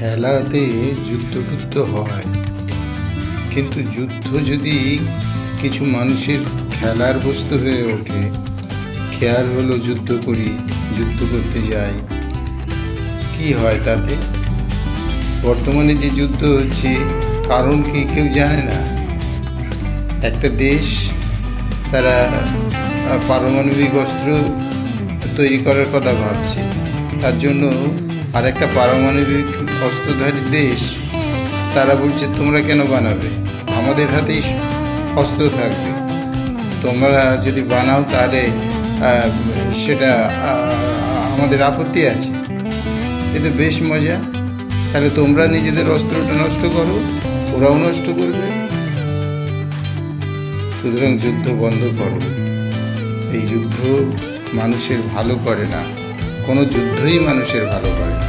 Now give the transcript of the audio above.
খেলাতে যুদ্ধ হয়, কিন্তু যুদ্ধ যদি কিছু মানুষের খেলার বস্তু হয়ে ওঠে, খেয়াল হলো যুদ্ধ করি, যুদ্ধ করতে যাই, কি হয় তাতে? বর্তমানে যে যুদ্ধ হচ্ছে কারণ কি কেউ জানে না। একটা দেশ তারা পারমাণবিক অস্ত্র তৈরি করার কথা ভাবছে, তার জন্য আর একটা পারমাণবিক অস্ত্রধারী দেশ তারা বলছে তোমরা কেন বানাবে, আমাদের হাতেই অস্ত্র থাকবে, তোমরা যদি বানাও তাহলে সেটা আমাদের আপত্তি আছে। এ তো বেশ মজা, তাহলে তোমরা নিজেদের অস্ত্রটা নষ্ট করো, ওরাও নষ্ট করবে। সুতরাং যুদ্ধ বন্ধ করো। এই যুদ্ধ মানুষের ভালো করে না, কোনো যুদ্ধই মানুষের ভালো করে না।